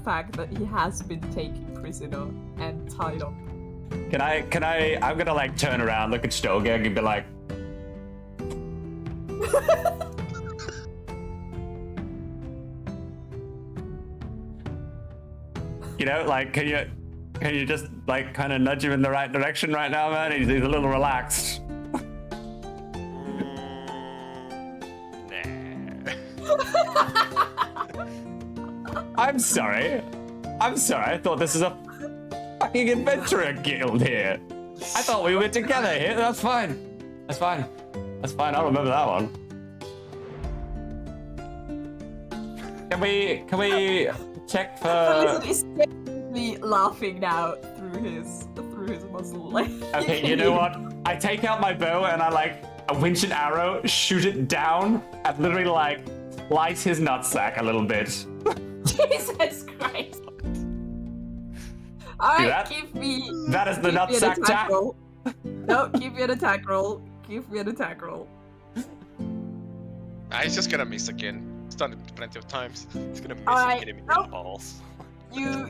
fact that he has been taken prisoner and tied up. I'm gonna like turn around, look at Stogeg and be like, you know, like, can you just like kind of nudge him in the right direction right now, man? He's a little relaxed. I'm sorry. I thought this is a fucking adventurer guild here. I thought we were together here. That's fine. I'll remember that one. Can we check for? Listen, he's definitely laughing now through his muzzle. Okay, you know what? I take out my bow and I like a winch and arrow, shoot it down, and literally like slice his nutsack a little bit. Jesus Christ! Alright, give me. That is the nutsack tap. No, give me an attack roll. He's just gonna miss again. He's done it plenty of times. He's gonna miss and hit him in the balls. You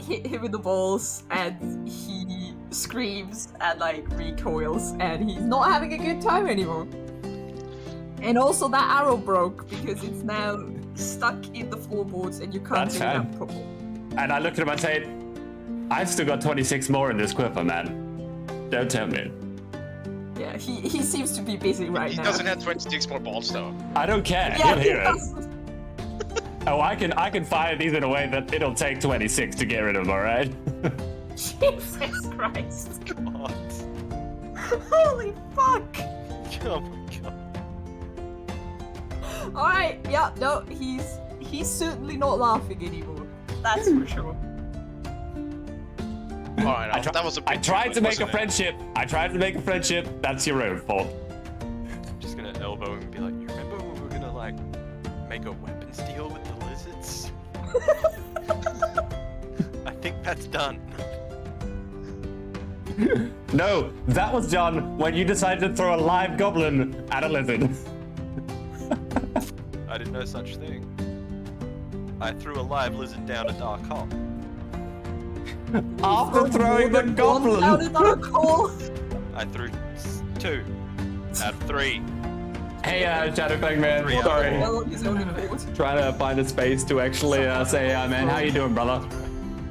hit him in the balls and he screams and like recoils and he's not having a good time anymore. And also that arrow broke because it's now stuck in the floorboards and you can't take it out properly. And I looked at him and said, I've still got 26 more in this quiver, man. Don't tell me. Yeah, he seems to be busy right now. He doesn't have 26 more balls though. I don't care. Yeah, He'll hear it. Oh, I can fire these in a way that it'll take 26 to get rid of them, alright? Jesus Christ. God. Holy fuck! Oh my god. Alright, yeah, no, he's certainly not laughing anymore. That's for sure. Alright, that was a bit I tried to make a wasn't it? friendship. That's your own fault. I'm just gonna elbow him and be like, you remember when we were gonna like make a weapons deal with the lizards? I think that's done. No, that was done when you decided to throw a live goblin at a lizard. I didn't know such thing. I threw a live lizard down a dark hole. After throwing the goblin. Down a dark hole. I threw 2 out of 3. Hey, Shadowfang man, Three sorry. Well, he's only four. Trying to find a space to actually say, man, how you doing, brother?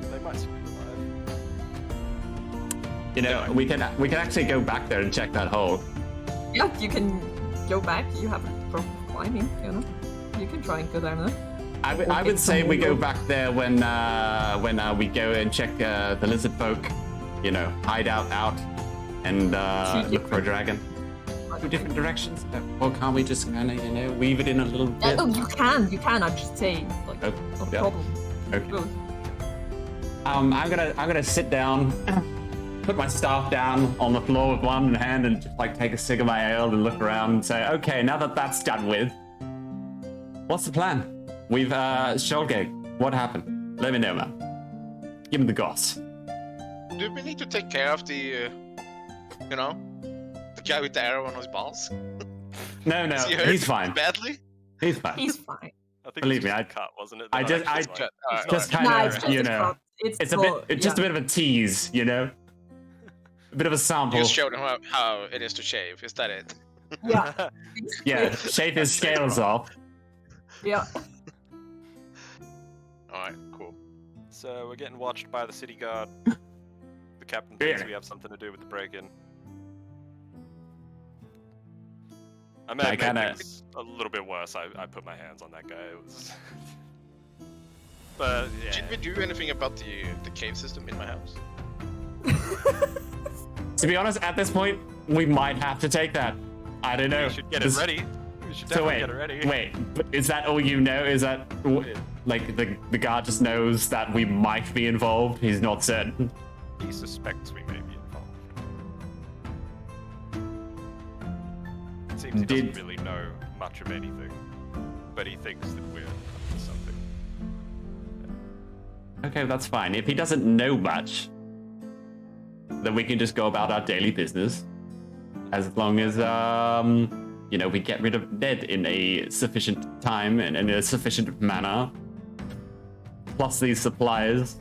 They might still be alive. You know, we can actually go back there and check that hole. Yeah, you can go back. You have a problem climbing, you know. You can try and go down there. I would say we go back there when we go and check the lizard folk, you know, hide out and look for a dragon. 2 different directions? Or can't we just kind of, you know, weave it in a little bit? No, you can. I'm just saying, like, no yeah. problem. Okay. Both. I'm gonna sit down, put my staff down on the floor with one hand and just like take a cig of my ale and look around and say, okay, now that that's done with, what's the plan? We've Shulgig, what happened? Let me know, man. Give me the goss. Do we need to take care of the, you know, the guy with the arrow on his balls? No, Is he hurt he's fine. Badly? He's fine. He's fine. I think Believe it's me, just a cut, wasn't it? I They're just- not I- actually like- Alright, Just alright. kind It's of, just you a know, cut. it's a bit, it's just a bit of a tease, you know, a bit of a sample. You just showed him how it is to shave. Is that it? Yeah. Yeah, shave his scales off. Yeah. Alright, cool. So we're getting watched by the city guard. The captain thinks Yeah. we have something to do with the break-in. I I may have kinda- made things a little bit worse. I put my hands on that guy. It was... But yeah. Did we do anything about the cave system in my house? To be honest, at this point, we might have to take that. I don't know. We should get it ready. We should So definitely wait, get it ready. wait, but is that all you know? Is that like the guard just knows that we might be involved? He's not certain. He suspects we may be involved. It seems he doesn't really know much of anything, but he thinks that we're up to something. Okay, that's fine. If he doesn't know much, then we can just go about our daily business. As long as you know, we get rid of Ned in a sufficient time and in a sufficient manner. plus these supplies.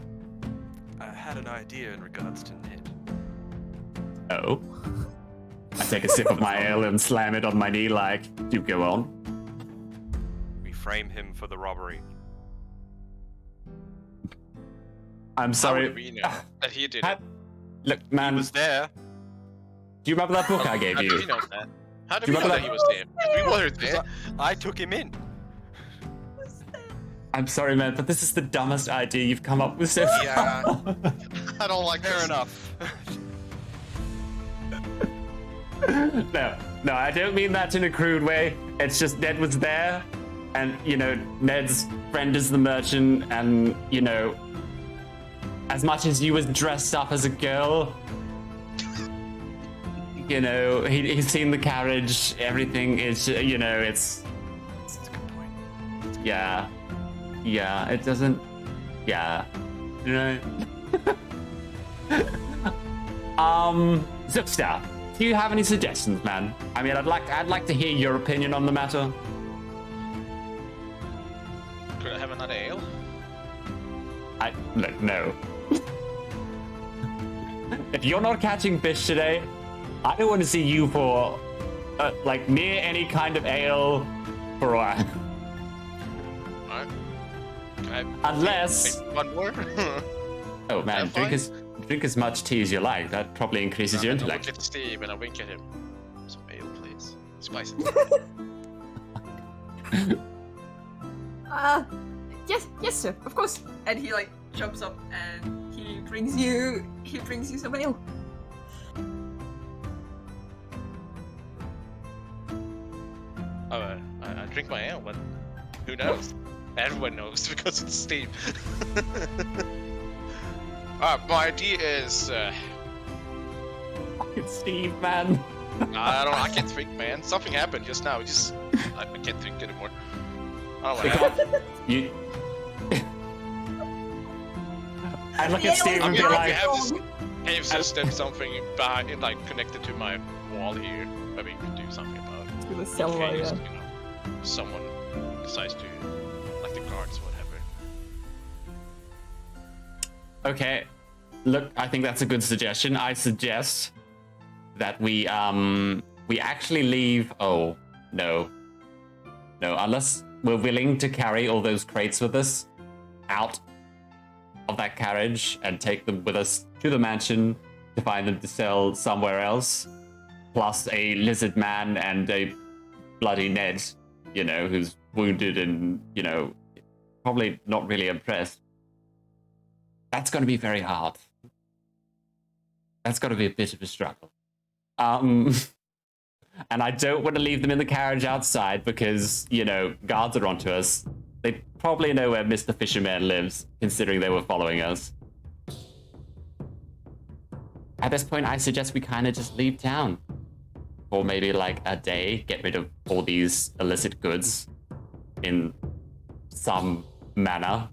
I had an idea in regards to Ned. Oh. I take a sip of my ale and slam it on my knee like, do go on. We frame him for the robbery. I'm How sorry. do we know that he did it? Look, He man, was there. do you remember that book I gave How do we you? know that? How do Do we you know remember that he was there? 'Cause we weren't there. I took him in. I'm sorry, man, but this is the dumbest idea you've come up with so far. Yeah. I don't like Fair this. enough. No, I don't mean that in a crude way. It's just Ned was there, and, you know, Ned's friend is the merchant, and, you know, as much as you was dressed up as a girl, you know, he's seen the carriage, everything is, you know, it's, That's a good point. yeah, it doesn't, yeah, you know. Zipstar, do you have any suggestions, man? I mean, I'd like to hear your opinion on the matter. Could I have another ale? Look, no. If you're not catching fish today, I don't want to see you for, like, near any kind of ale for a while. Alright. Can I Unless... make one more? Oh, man, That's drink as much tea as you like. That probably increases your I look intellect. at Steve and I wink at him. Some ale, please. Spice it. Yes, sir. Of course. And he like jumps up and he brings you some ale. I drink my ale, but who knows? Everyone knows because it's Steve. My idea is Fucking Steve, man. I can't think, man. Something happened just now. I can't think anymore. I don't know what happened. You... I look Yeah, at Steve and be We like, have this cave system, something behind, like connected to my wall here. Maybe we could do something about it. To the In cellar, case, yeah. you know, someone decides to, like the guards, whatever. okay, look, I think that's a good suggestion. I suggest that we actually leave. Oh, no, unless we're willing to carry all those crates with us out of that carriage and take them with us to the mansion to find them to sell somewhere else, plus a lizard man and a bloody Ned, you know, who's wounded and, you know, probably not really impressed. That's going to be very hard. That's got to be a bit of a struggle. And I don't want to leave them in the carriage outside because, you know, guards are onto us. They probably know where Mr. Fisherman lives, considering they were following us. At this point, I suggest we kind of just leave town. For maybe like a day, get rid of all these illicit goods in some manner,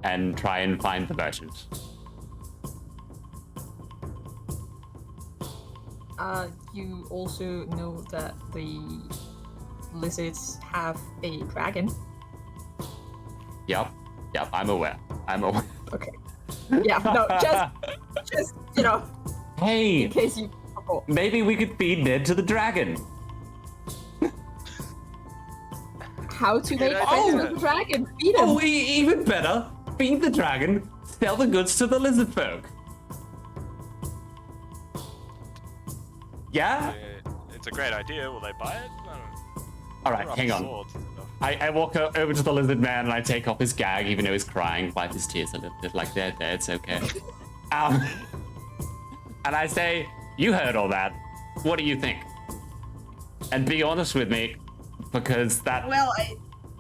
and try and find the merchant. You also know that the lizards have a dragon. Yep, I'm aware. Okay. Yeah, no, just you know, Hey, in case you forgot. maybe we could feed Ned to the dragon. How to Good make idea. friends with the dragon? Feed him. Oh, even better. Feed the dragon, sell the goods to the lizard folk. Yeah? It's a great idea. Will they buy it? I don't know. All right, They're up hang on. swords and stuff. I walk over to the lizard man and I take off his gag, even though he's crying, wipe his tears a little bit, like there, it's okay. And I say, you heard all that. What do you think? And be honest with me, because that Well,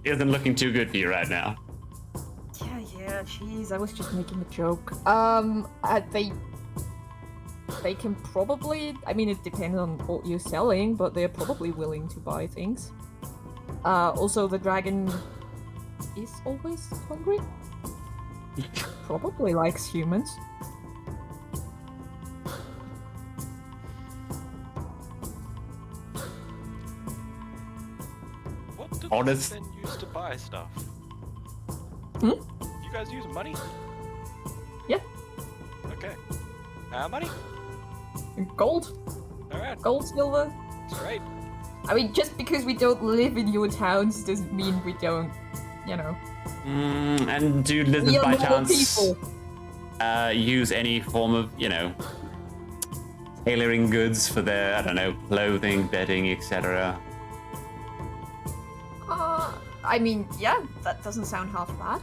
isn't looking too good for you right now. yeah, jeez, I was just making a joke. They can probably, I mean, it depends on what you're selling, but they're probably willing to buy things. Also, the dragon is always hungry. Probably likes humans. What do Honest- they then use to buy stuff? Hmm? You guys use money? Yeah. Okay. Money? Gold? Alright, Gold, silver? that's right. I mean, just because we don't live in your towns doesn't mean we don't, you know. And do We lizards are by normal chance people. use any form of, tailoring goods for their, I don't know, clothing, bedding, etc.? I mean, yeah, that doesn't sound half bad.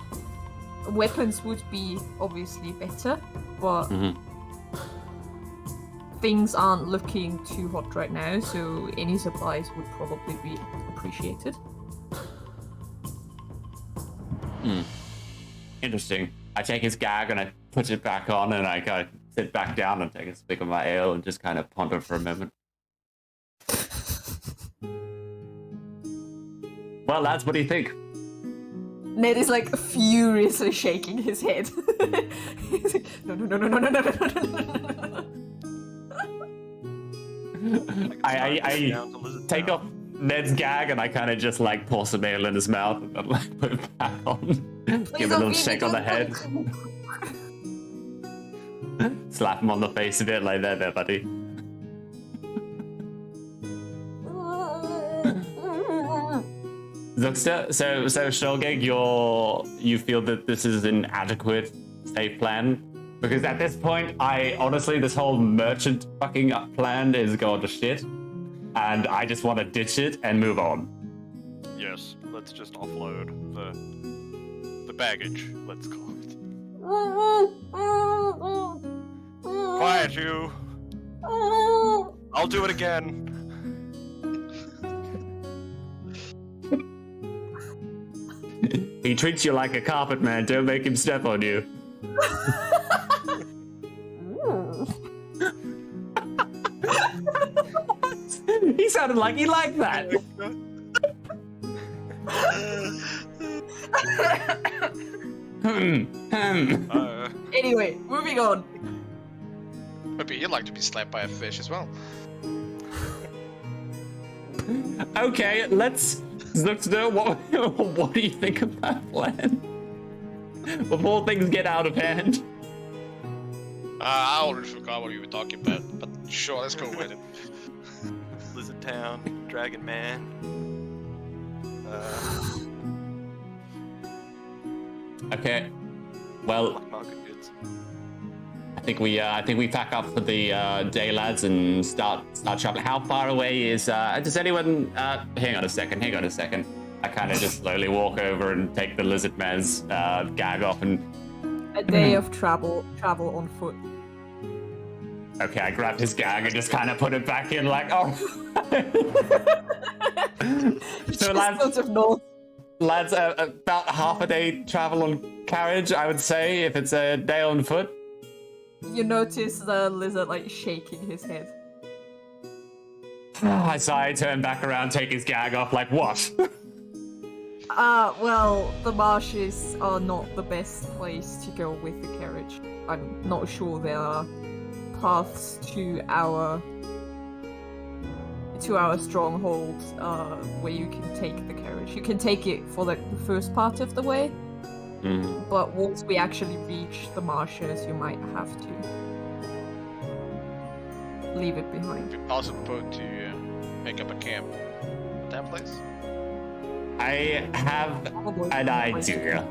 Weapons would be obviously better, but things aren't looking too hot right now, so any supplies would probably be appreciated. Interesting. I take his gag and I put it back on, and I kind of sit back down and take a swig of my ale and just kind of ponder for a moment. Well, lads, what do you think? Ned is like furiously shaking his head. He's like, no. I take off Ned's gag and I kind of just like pour some ale in his mouth and then like put it back on. Give it a little shake on the head. Slap him on the face a bit like that there, buddy. Zuxta, so Shulgig, you feel that this is an adequate, safe plan? Because at this point, honestly, this whole merchant fucking up plan is going to shit. And I just want to ditch it and move on. Yes, let's just offload the baggage, let's call it. Quiet, you! I'll do it again. He treats you like a carpet, man. Don't make him step on you. He sounded like he liked that. Anyway, moving on. Maybe he'd like to be slapped by a fish as well. Okay, let's look to know what do you think of that plan? Before things get out of hand. I already forgot what you were talking about, but sure, let's go with it. Lizard Town, Dragon Man. Okay. Well, Black market goods. I think we pack up for the day, lads, and start shopping. How far away is? Does anyone? Hang on a second. I kind of just slowly walk over and take the lizard man's gag off and. A day of travel on foot. Okay, I grabbed his gag and just kind of put it back in, like, oh. So lads, about half a day travel on carriage, I would say, if it's a day on foot. You notice the lizard like shaking his head. I sigh, I turn back around, take his gag off, like, what? Well, the marshes are not the best place to go with the carriage. I'm not sure there are paths to our stronghold where you can take the carriage. You can take it for like the first part of the way, but once we actually reach the marshes, you might have to leave it behind. Is it possible to make up a camp at that place? I have an idea.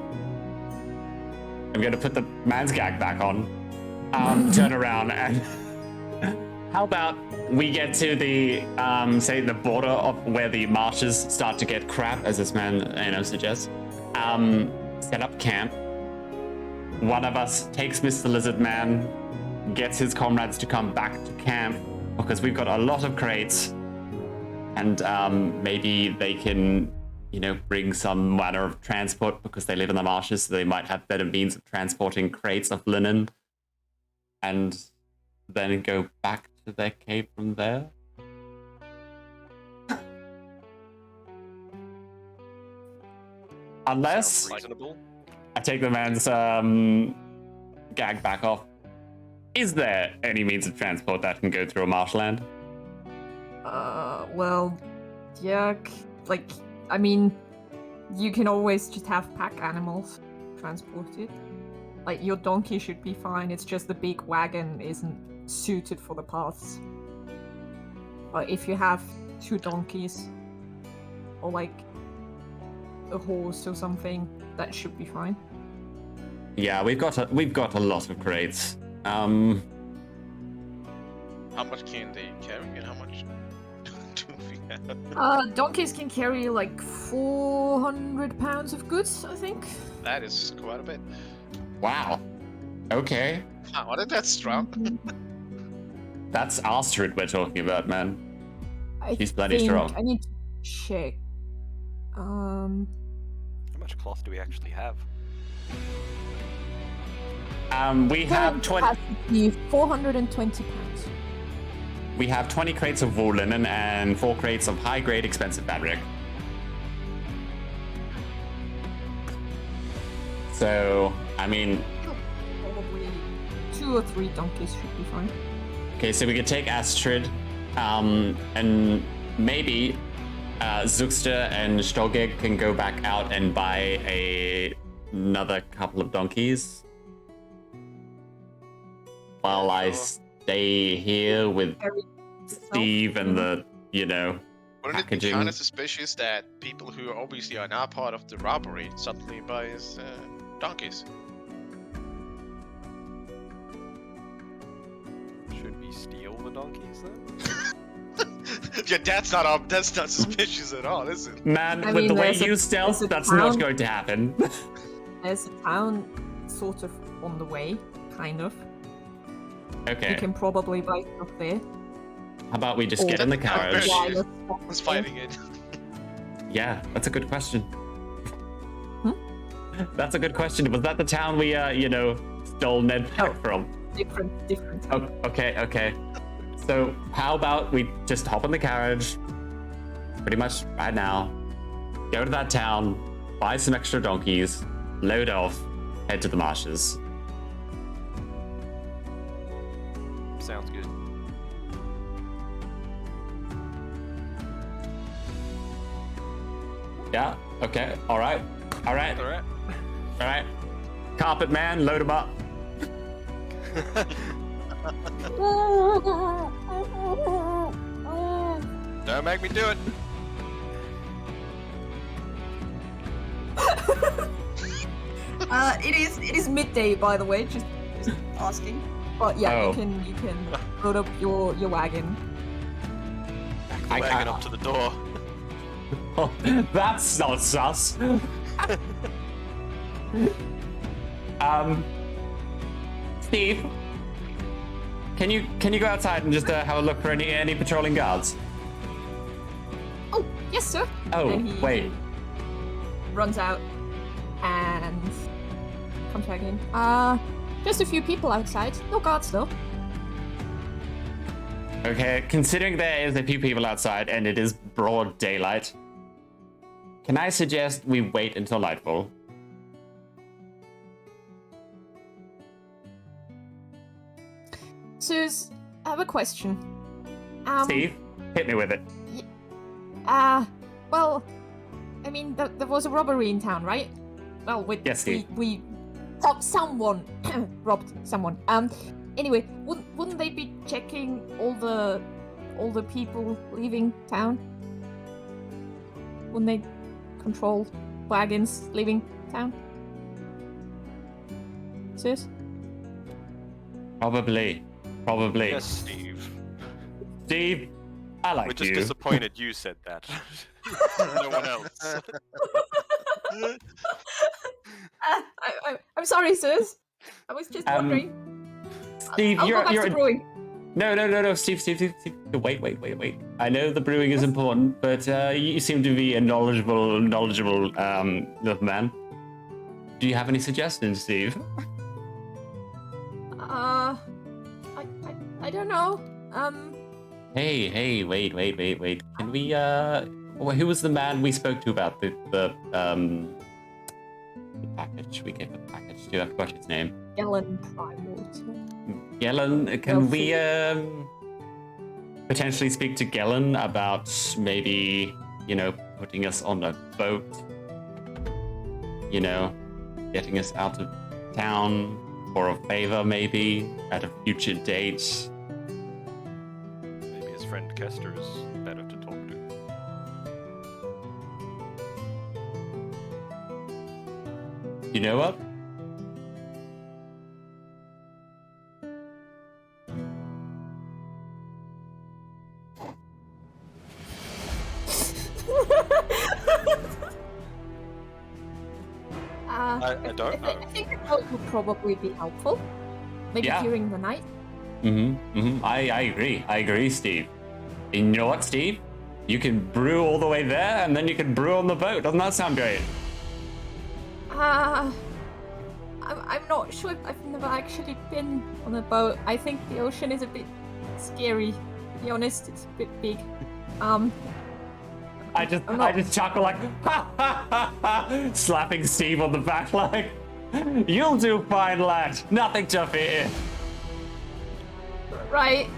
I'm gonna put the man's gag back on, turn around, and how about we get to the, say, the border of where the marshes start to get crap, as this man, suggests. Set up camp. One of us takes Mr. Lizard Man, gets his comrades to come back to camp, because we've got a lot of crates, and maybe they can, bring some manner of transport because they live in the marshes, so they might have better means of transporting crates of linen, and then go back to their cave from there. Unless Reasonable. I take the man's gag back off. Is there any means of transport that can go through a marshland? Well, yeah, you can always just have pack animals. transported. Like, your donkey should be fine, it's just the big wagon isn't suited for the paths. But if you have 2 donkeys, or like a horse or something, that should be fine. Yeah, we've got a lot of crates. How much can they carry and how much do we have? Donkeys can carry like 400 pounds of goods, I think. That is quite a bit. Wow. Okay. Wow, isn't that strong? That's Astrid we're talking about, man. I She's bloody think strong. I need to check. How much cloth do we actually have? We have 20. 420 pounds. We have 20 crates of wool linen and 4 crates of high-grade expensive fabric. So, I mean, Probably 2 or 3 donkeys should be fine. okay, so we could take Astrid, and maybe Zuxter and Stogeg can go back out and buy another couple of donkeys. While I stay here with Steve and the, Wouldn't it be packaging. kind of suspicious that people who obviously are not part of the robbery suddenly buys donkeys? Should we steal the donkeys then? Yeah, that's not suspicious at all, is it? Man, I with mean, the way there's a- you stealth, there's a that's not town- going to happen. There's a town sort of on the way, kind of. Okay, You can probably buy stuff there. how about we just Or- get in the carriage? Yeah. While you're Who's stopping. fighting it? Yeah, that's a good question. Hmm? That's a good question. Was that the town we, stole Ned Pack No. from? Different. Oh, okay. So how about we just hop in the carriage, pretty much right now, go to that town, buy some extra donkeys, load off, head to the marshes. Sounds good. Yeah, okay, alright. Alright. Carpet man, load him up. Don't make me do it. It is midday, by the way, just asking. But yeah, Oh. you can load up your wagon. Back the I wagon can't- up to the door. Oh, that's not sus. Steve, can you go outside and just have a look for any patrolling guards? Oh, yes, sir. Oh, And he wait. runs out and comes back in. Just a few people outside. No guards though. Okay, considering there is a few people outside and it is broad daylight, can I suggest we wait until nightfall? Suze, I have a question. Steve, hit me with it. Well, I mean, there was a robbery in town, right? Well, Yes, Steve. someone robbed someone. Anyway, wouldn't they be checking all the people leaving town? Wouldn't they control wagons leaving town? Sis? Probably. Yes, Steve. Steve, I like We're just you. disappointed you said that. No one else. I'm sorry, sis. I was just wondering. Steve, I'll go back you're to brewing. No, Steve. Wait. I know the brewing is important, but you seem to be a knowledgeable little man. Do you have any suggestions, Steve? I don't know. Hey, wait. Can we, who was the man we spoke to about the package? We gave the package to, I forgot his name. Ellen Primewater. Gellin, can we, potentially speak to Gellin about maybe, putting us on a boat? getting us out of town for a favor, maybe at a future date. Maybe his friend Kester is better to talk to. You know what? I don't know. I think a boat would probably be helpful. Maybe Yeah. during the night. I agree, Steve. And you know what, Steve? You can brew all the way there, and then you can brew on the boat. Doesn't that sound great? I'm not sure. I've never actually been on a boat. I think the ocean is a bit scary. To be honest, it's a bit big. I just chuckle like, ha ha ha ha, slapping Steve on the back like, you'll do fine, lad. Nothing to fear. Right.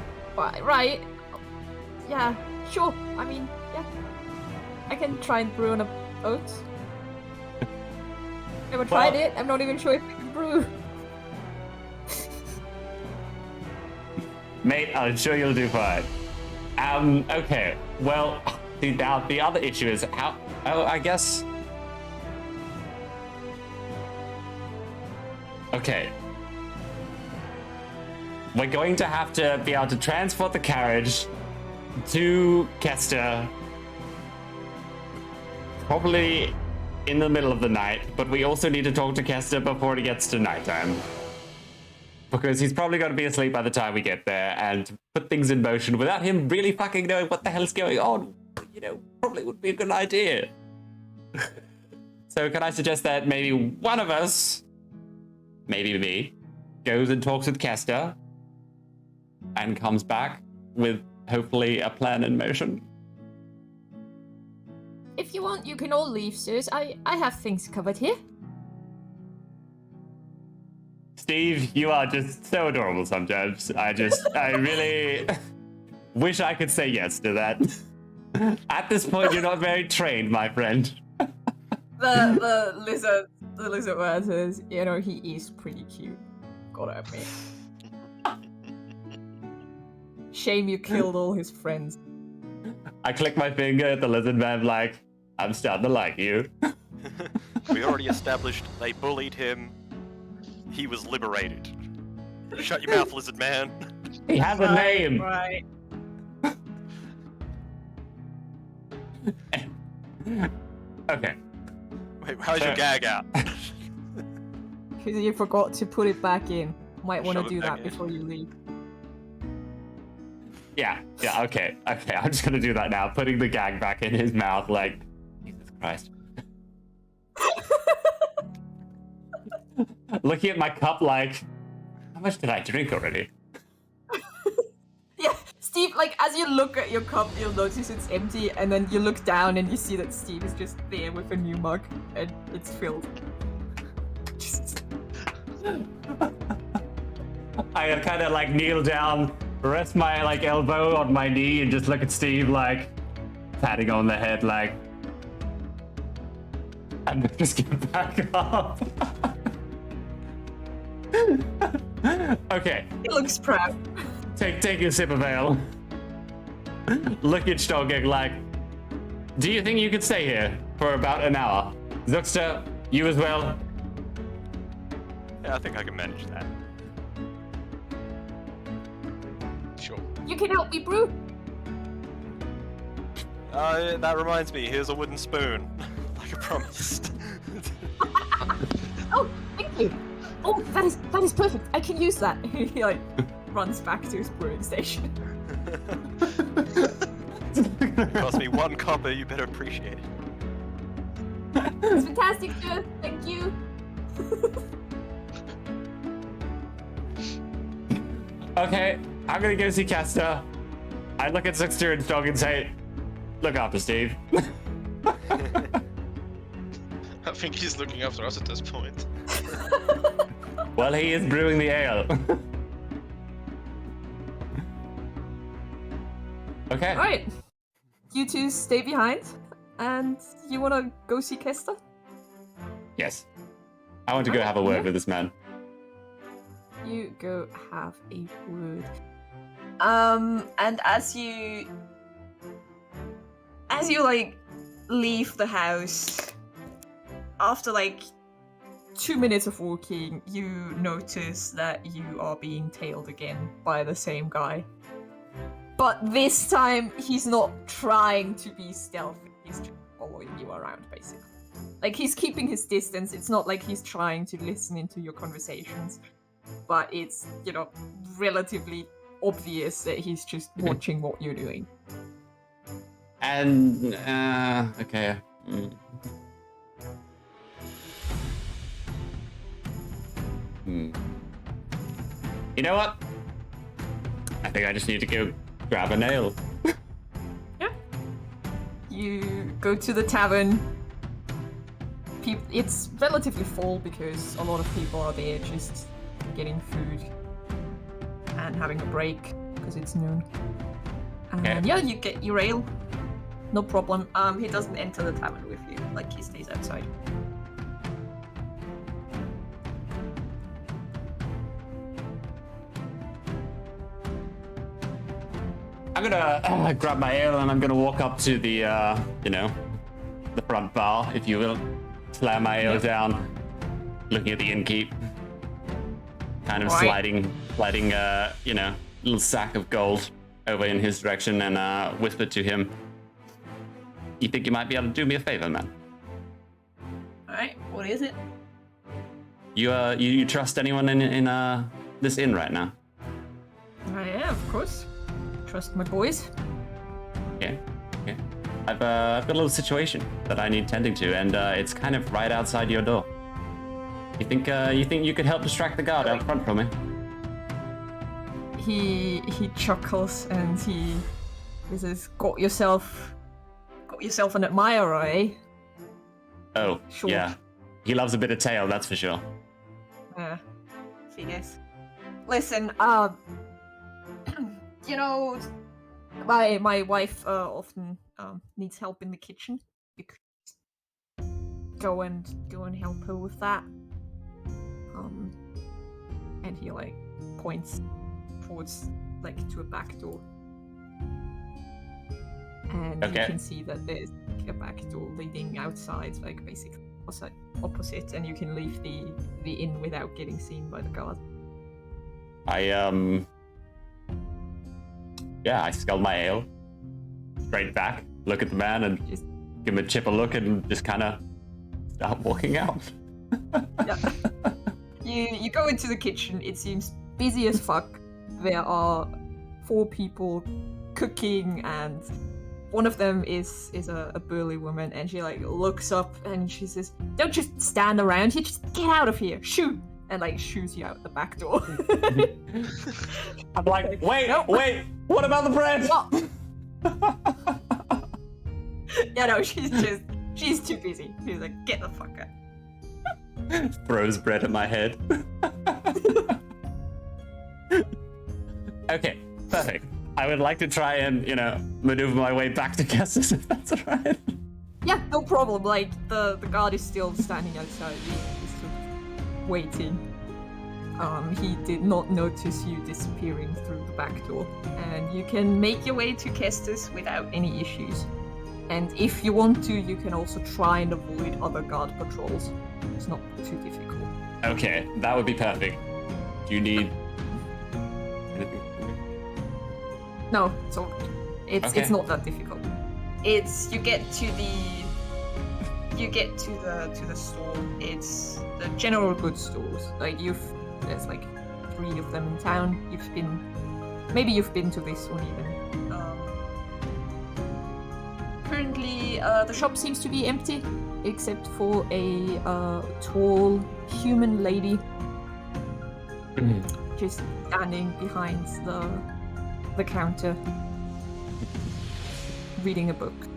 Yeah, sure. I mean, yeah. I can try and brew on a boat. Never tried it. I'm not even sure if I can brew. Mate, I'm sure you'll do fine. Okay. Well, now the other issue is how. Oh, I guess. Okay. We're going to have to be able to transport the carriage to Kester. Probably in the middle of the night, but we also need to talk to Kester before it gets to nighttime. Because he's probably going to be asleep by the time we get there, and put things in motion without him really fucking knowing what the hell's going on, you know, probably would be a good idea. So can I suggest that maybe one of us, maybe me, goes and talks with Kester and comes back with hopefully a plan in motion? If you want, you can all leave, sirs. I have things covered here. Steve, you are just so adorable sometimes. I really wish I could say yes to that. At this point, you're not very trained, my friend. The lizard man says, you know, he is pretty cute. Gotta admit. Shame you killed all his friends. I click my finger at the lizard man like, I'm starting to like you. We already established they bullied him. He was liberated. Shut your mouth, lizard man. He has a name. Right. Okay. Wait, how's your gag out? Because you forgot to put it back in. Might want to Shove it do back that in. before you leave. Yeah, okay. I'm just gonna do that now. Putting the gag back in his mouth like, Jesus Christ. Looking at my cup like, how much did I drink already? Yeah, Steve, like, as you look at your cup, you'll notice it's empty, and then you look down and you see that Steve is just there with a new mug, and it's filled. I kind of like kneel down, rest my like elbow on my knee, and just look at Steve like, patting on the head like, and then just get back up. Okay. He looks proud. Take a sip of ale. Look at Stogig like, do you think you could stay here for about an hour? Zuxta, you as well? Yeah, I think I can manage that. Sure. You can help me brew. That reminds me, here's a wooden spoon. Like I promised. Oh, thank you. Oh, that is perfect. I can use that. He like runs back to his brewing station. Cost me 1 copper, you better appreciate it. It's fantastic, sir. Thank you. Okay, I'm gonna go see Kester. I look at Zuxta and Stog and say, look after Steve. I think he's looking after us at this point. Well, he is brewing the ale. Okay. Alright. You two stay behind, and you wanna go see Kester? Yes. I want to go have a word with this man. You go have a word. And as you like leave the house, after like 2 minutes of walking, you notice that you are being tailed again by the same guy. But this time, he's not trying to be stealthy. He's just following you around, basically. Like, he's keeping his distance. It's not like he's trying to listen into your conversations. But it's, relatively obvious that he's just watching what you're doing. And, okay. You know what? I think I just need to go grab a nail. Yeah. You go to the tavern. It's relatively full because a lot of people are there just getting food and having a break because it's noon. And yeah, you get your ale. No problem. He doesn't enter the tavern with you. Like, he stays outside. I'm gonna grab my ale and I'm gonna walk up to the, the front bar, if you will. Slam my ale down, looking at the innkeep. Kind of sliding, little sack of gold over in his direction and whisper to him, "You think you might be able to do me a favor, man?" Alright, what is it? You trust anyone in this inn right now? Yeah, of course. Trust my boys. Okay. I've got a little situation that I need tending to, and it's kind of right outside your door. You think you could help distract the guard out front for me? He chuckles and he says, "Got yourself an admirer, eh?" Oh, Sure. yeah. He loves a bit of tail, that's for sure. Figures. Listen, my wife often needs help in the kitchen. You could go and help her with that. And he like points towards like to a back door. And you can see that there's like, a back door leading outside, like basically opposite, and you can leave the inn without getting seen by the guard. I sculled my ale, straight back, look at the man, and just give him a chipper look, and just kind of start walking out. Yeah. You go into the kitchen. It seems busy as fuck. There are 4 people cooking, and one of them is a burly woman, and she like looks up and she says, "Don't just stand around here. Just get out of here. Shoot!" And like shoots you out the back door. I'm like, wait, what about the bread? Yeah, no, she's too busy. She's like, "Get the fuck out." Throws bread at my head. Okay, perfect. I would like to try and, maneuver my way back to Kestis, if that's alright. Yeah, no problem. Like, the guard is still standing outside. He's sort of waiting. He did not notice you disappearing through the back door. And you can make your way to Kestis without any issues. And if you want to, you can also try and avoid other guard patrols. It's not too difficult. Okay, that would be perfect. Do you need anything from me? No, so it's not that difficult. It's you get to the store. It's the general goods stores. Like there's like 3 of them in town. Maybe you've been to this one even. Currently, the shop seems to be empty, except for a tall human lady just standing behind the counter, reading a book.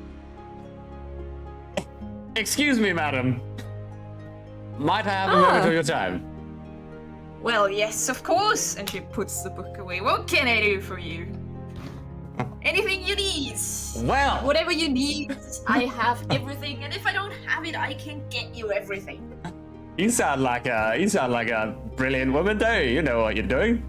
Excuse me, madam. Might I have a moment of your time? Well, yes, of course. And she puts the book away. What can I do for you? Anything you need. Well, Whatever you need, I have everything. And if I don't have it, I can get you everything. You sound like a brilliant woman, don't you? You know what you're doing.